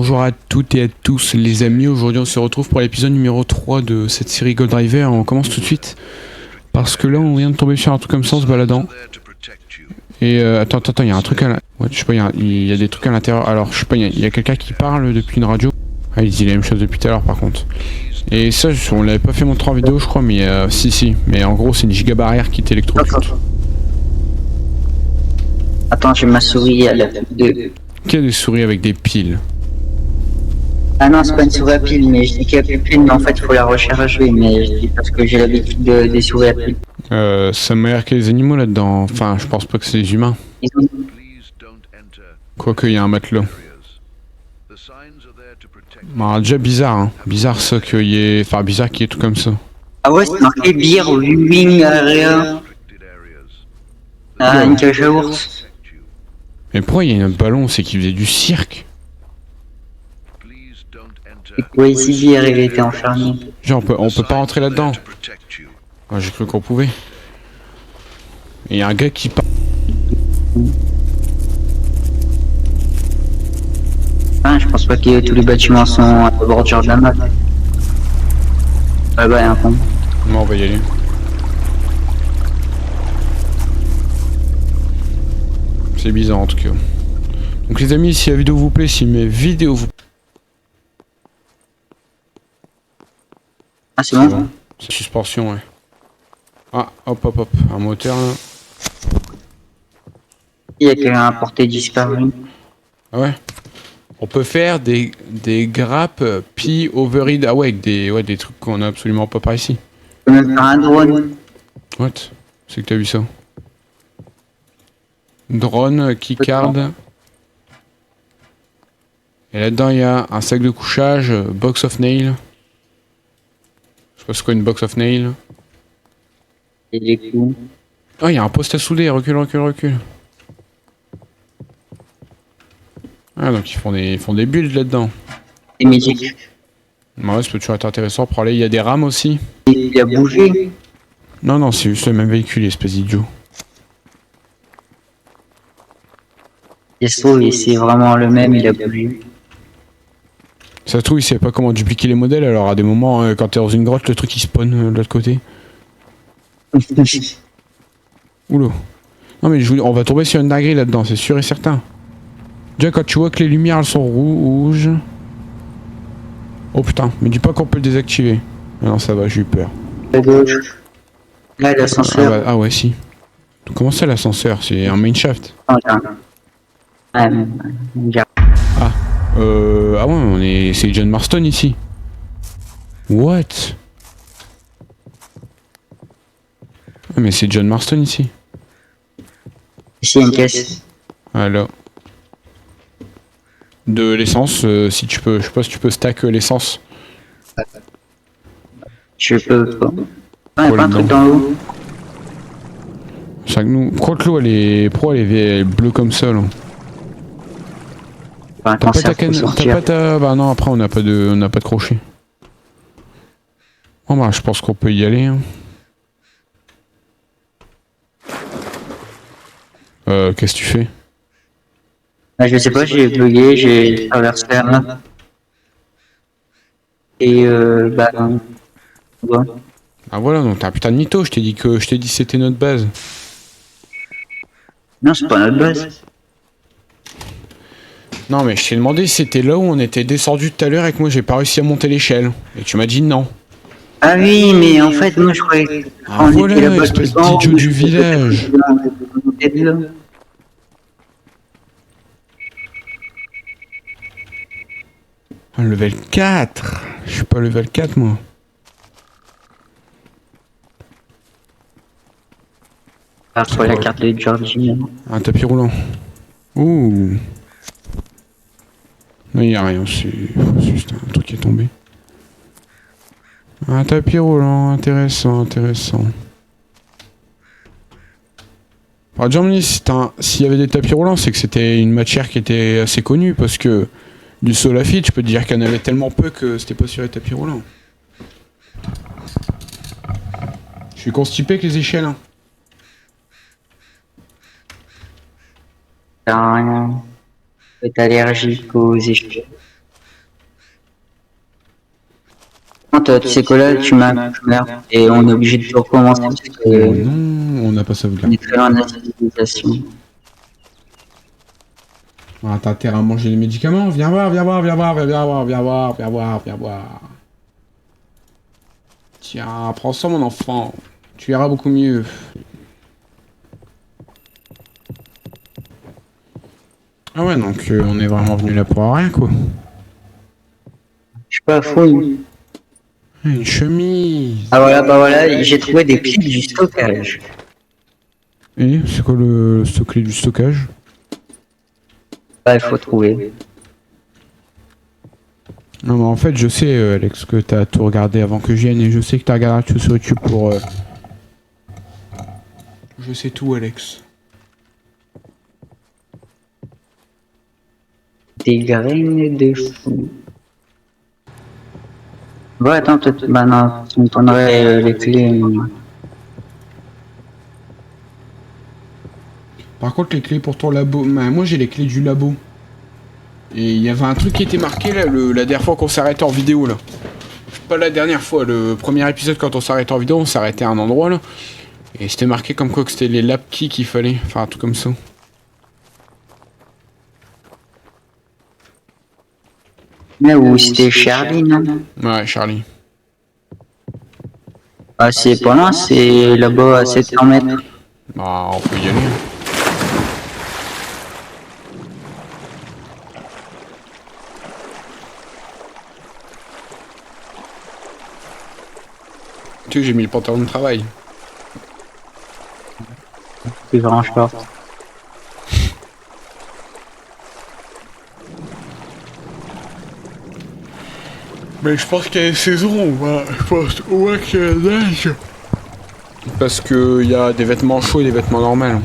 Bonjour à toutes et à tous les amis, aujourd'hui on se retrouve pour l'épisode numéro 3 de cette série Gold Driver. On commence tout de suite parce que là on vient de tomber sur un truc comme ça en se baladant. Et attends, il y a un truc à la... Ouais, je sais pas, il y a des trucs à l'intérieur. Alors je sais pas, il y a quelqu'un qui parle depuis une radio. Ah, il dit la même chose depuis tout à l'heure par contre. Et ça, on l'avait pas fait montrer en vidéo je crois, mais si. Mais en gros c'est une giga barrière qui t'électrocute. Attends, j'ai ma souris à la de... Qui a des souris avec des piles? Ah non, c'est pas une souris à pile, mais je dis qu'il y a plus de pile, mais en fait, il faut la recharger, mais je dis parce que j'ai l'habitude des souris à pile. Ça m'a l'air qu'il y a des animaux là-dedans. Enfin, je pense pas que c'est des humains. Quoique, il y a un matelot. Bah, déjà bizarre, hein. Bizarre ça qu'il y ait... Enfin, bizarre qu'il y ait tout comme ça. Ah ouais, c'est marqué Beer Viewing Area. Ah, une cage à ours. Mais pourquoi il y a un ballon? C'est qu'il faisait du cirque. Ouais, ici, hier, il était enfermé. Genre, on peut pas rentrer là-dedans. Ah, j'ai cru qu'on pouvait. Et il y a un gars qui parle. Ah, je pense pas que tous les bâtiments sont à la bordure de la map. Ouais, bah, il y a un pont. Non, on va y aller. C'est bizarre en tout cas. Donc les amis, si la vidéo vous plaît, si mes vidéos vous... Ah, c'est bon? C'est suspension, ouais. Ah, hop. Un moteur là. Il y a quelqu'un à portée disparu. Ah ouais. On peut faire des grappes pi overhead. Ah ouais, avec des trucs qu'on a absolument pas par ici. On peut même faire un drone. What? C'est que t'as vu ça? Drone, keycard. Et là-dedans, il y a un sac de couchage, box of nails. Je sais pas c'est quoi une box of nails. Et des coups. Oh, il y a un poste à souder, recule. Ah, donc ils font des builds là-dedans. Des musiques. Ouais, ça peut toujours être intéressant pour aller. Il y a des rames aussi. Il a bougé. Non, c'est juste le même véhicule, espèce d'idiot. Et c'est vraiment le même, il a bougé. Ça se trouve, il sait pas comment dupliquer les modèles, alors à des moments, quand t'es dans une grotte, le truc il spawn de l'autre côté. Oula. Non mais on va tomber sur une dinguerie là-dedans, c'est sûr et certain. Déjà quand tu vois que les lumières elles sont rouges... Oh putain, me dis pas qu'on peut le désactiver. Ah non ça va, j'ai eu peur. À gauche. Là, l'ascenseur. Ah ouais, si. Comment ça l'ascenseur? C'est un main shaft. Ah ouais, Ah ouais, c'est John Marston ici. What? Ah mais c'est John Marston ici. ici, il y a une caisse. Alors. De l'essence, si tu peux, je sais pas si tu peux stack l'essence. Je peux pas. Ah, il y a pas un truc dans l'eau. C'est vrai que nous, pourquoi que l'eau elle est bleue comme ça là? T'as T'as pas ta... Bah non, après on n'a pas de crochet. Bon bah je pense qu'on peut y aller. Hein. Qu'est-ce que tu fais? Ah, je sais pas, j'ai bugué, j'ai traversé la map. Et bah... Ouais. Ah voilà, donc t'es un putain de mytho, je t'ai dit c'était notre base. Non, c'est pas notre base. Non mais je t'ai demandé si c'était là où on était descendu tout à l'heure et que moi j'ai pas réussi à monter l'échelle. Et tu m'as dit non. Ah oui, mais en fait, moi je croyais... Ah voilà, espèce d'idiot du village. Level 4. Je suis pas level 4 moi. Ah, je la carte de Georgie. Un tapis roulant. Ouh. Non, il y a rien, c'est juste un truc qui est tombé. Un tapis roulant, intéressant. Par exemple, s'il y avait des tapis roulants, c'est que c'était une matière qui était assez connue, parce que du solafite, je peux te dire qu'il y en avait tellement peu que c'était pas sur les tapis roulants. Je suis constipé avec les échelles. Hein. Rien. Être allergique aux échelles. Quand tu sais que là, tu meurs et on est obligé de tout recommencer parce que Non, on n'a pas ça. on est très loin de la civilisation. Ah, t'as intérêt à manger les médicaments. Viens voir, viens voir, viens voir, viens voir, viens voir, viens voir, viens voir. Tiens, prends ça mon enfant. Tu iras beaucoup mieux. Ah ouais, donc on est vraiment venu là pour rien, quoi. Je suis pas fou. Une chemise. Ah voilà, bah voilà, j'ai trouvé des clés du stockage. Et c'est quoi ce clé du stockage? Bah, il faut trouver. Non, mais en fait, je sais, Alex, que t'as tout regardé avant que je vienne et je sais que t'as regardé tout sur YouTube pour. Je sais tout, Alex. Des graines de fou. Bon, attends, peut-être. Bah non, tu me prendrais les clés. Par contre, les clés pour ton labo. Bah, moi, j'ai les clés du labo. Et il y avait un truc qui était marqué là, la dernière fois qu'on s'arrêtait en vidéo là. Pas la dernière fois, le premier épisode quand on s'arrêtait en vidéo, on s'arrêtait à un endroit là. Et c'était marqué comme quoi que c'était les lab keys qu'il fallait. Enfin, un truc comme ça. Mais où c'était Charlie, non? Ouais, Charlie. Ah, c'est pas loin, c'est là-bas à 700 mètres. Bah, on peut y aller. Tu sais, j'ai mis le pantalon de travail. Tu ranges pas. Mais je pense qu'il y a une saison, je pense au moins qu'il y a la neige. Parce que il y a des vêtements chauds et des vêtements normaux.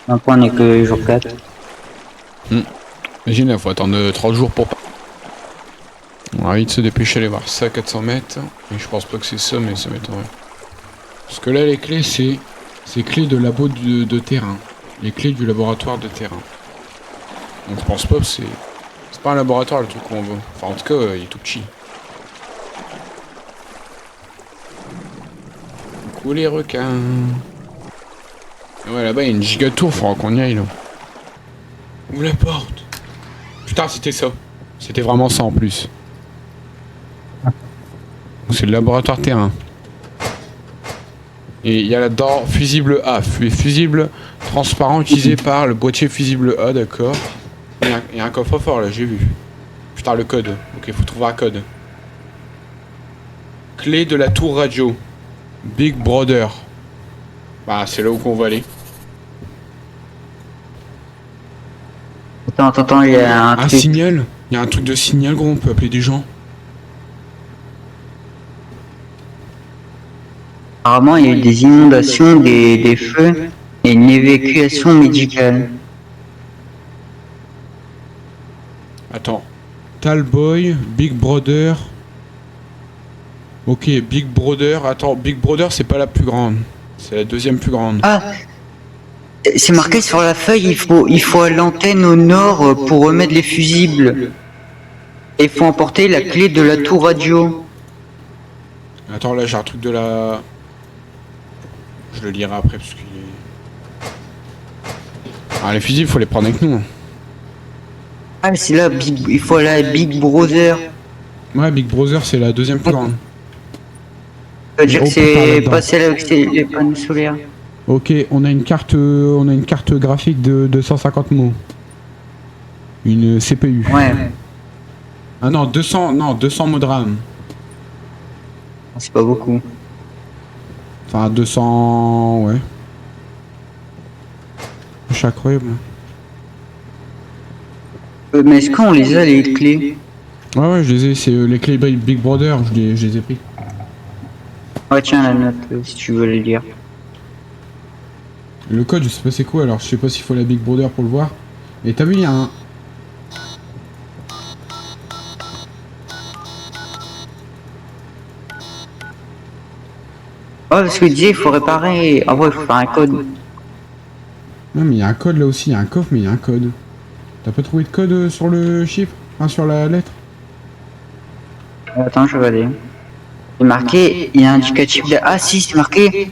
Un point n'est que jour 4. Imagine, il faut attendre 3 jours pour... On va vite se dépêcher d'aller voir ça à 400 mètres. Et je pense pas que c'est ça, mais ça m'étonnerait. Parce que là, les clés, c'est clés de labo de terrain. Les clés du laboratoire de terrain. Donc je pense pas que c'est pas un laboratoire le truc qu'on veut. Enfin, en tout cas, il est tout petit. Coucou les requins. Ouais, là-bas, il y a une giga tour, faudra qu'on y aille, là. Ouvre la porte. Putain, c'était ça. C'était vraiment ça, en plus. C'est le laboratoire terrain. Et il y a là-dedans fusible A. Fusible transparent utilisé par le boîtier fusible A, d'accord. Il y a un coffre-fort, là, j'ai vu. Putain, le code. Ok, faut trouver un code. Clé de la tour radio. Big Brother. Bah, c'est là où qu'on va aller. Attends, il y a un truc. Signal. Il y a un truc de signal, gros, on peut appeler des gens. Apparemment, il y a eu des inondations, des feux et une évacuation médicale. Attends. Talboy, Big Brother. Ok, Big Brother. Attends, Big Brother, c'est pas la plus grande. C'est la deuxième plus grande. Ah, c'est marqué sur la feuille, il faut à l'antenne au nord pour remettre les fusibles. Et il faut emporter la clé de la tour radio. Attends, là, j'ai un truc de la... Je le lirai après, parce qu'il est... Ah, les fusibles, faut les prendre avec nous. Ah, c'est là, il faut aller à Big Brother. Ouais, Big Brother, c'est la deuxième plus grande. Ça veut dire que c'est pas celle avec les panneaux solaires. Ok, on a une carte graphique de 250 mots. Une CPU. Ouais. Ah non, 200 mots de RAM. C'est pas beaucoup. Enfin, 200... Ouais. C'est incroyable. Mais est-ce qu'on les a, les clés? Ouais, je les ai, c'est les clés Big Brother, je les ai pris. Ouais, tiens, la note, si tu veux le lire. Le code, je sais pas c'est quoi, alors je sais pas s'il faut la Big Brother pour le voir. Et t'as vu, il y a un... Ouais, parce que disait, il faut réparer. Ah ouais, il faut faire un code. Non, mais il y a un code là aussi, il y a un coffre, mais il y a un code. T'as pas trouvé de code sur le chiffre? Enfin, sur la lettre? Attends, je vais aller. C'est marqué, il y a un indicatif de... Ah si, c'est marqué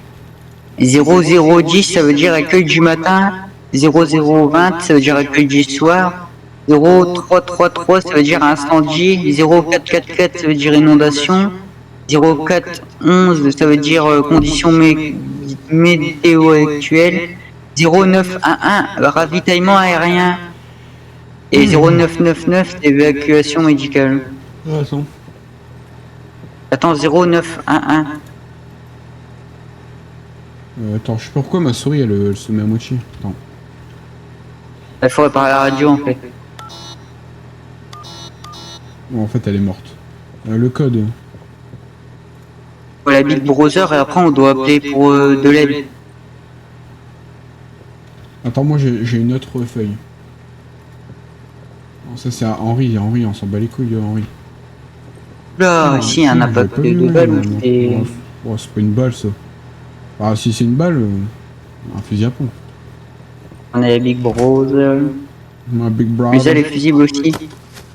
0010, ça veut dire accueil du matin. 0020, ça veut dire accueil du soir. 0333, ça veut dire incendie. 0444, ça veut dire inondation. 0411, ça veut dire conditions météo actuelles. 0911, ravitaillement aérien. Et 0999, évacuation médicale. Ouais, attends. Attends, 0911. Attends, je sais pas pourquoi ma souris elle se met à moitié. Attends. Il faut réparer la radio en fait. Bon, en fait, elle est morte. Le code. Pour la Big Brother et après on doit appeler pour de l'aide. Attends, moi j'ai une autre feuille. Non, ça c'est à Henri. Henri, on s'en bat les couilles de Henri. Là, ici, un impact de balle ou c'est... Oh, c'est pas une balle ça. Ah, si c'est une balle, un fusil à pompe. On a la Big Brother. Un Big Mais Brother. ça, les fusibles aussi.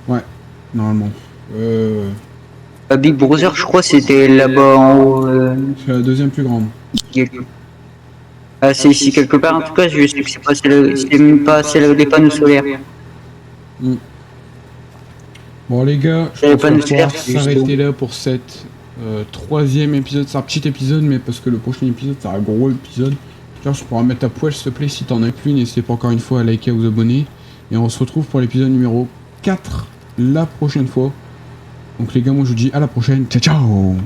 Ouais, normalement. La Big Brother, je crois, c'était là-bas en haut. C'est la deuxième plus grande. Ah, c'est ici quelque part. En tout cas, je sais que c'est même pas celle des panneaux solaires. Bon les gars, je J'avais pense pas qu'on va de pouvoir faire, c'est s'arrêter juste- là pour cette troisième épisode. C'est un petit épisode, mais parce que le prochain épisode, c'est un gros épisode. Genre, je pourrais mettre à poil, s'il te plaît, si t'en as plus. N'hésitez pas encore une fois à liker, à vous abonner. Et on se retrouve pour l'épisode numéro 4 la prochaine fois. Donc les gars, moi je vous dis à la prochaine. Ciao ciao.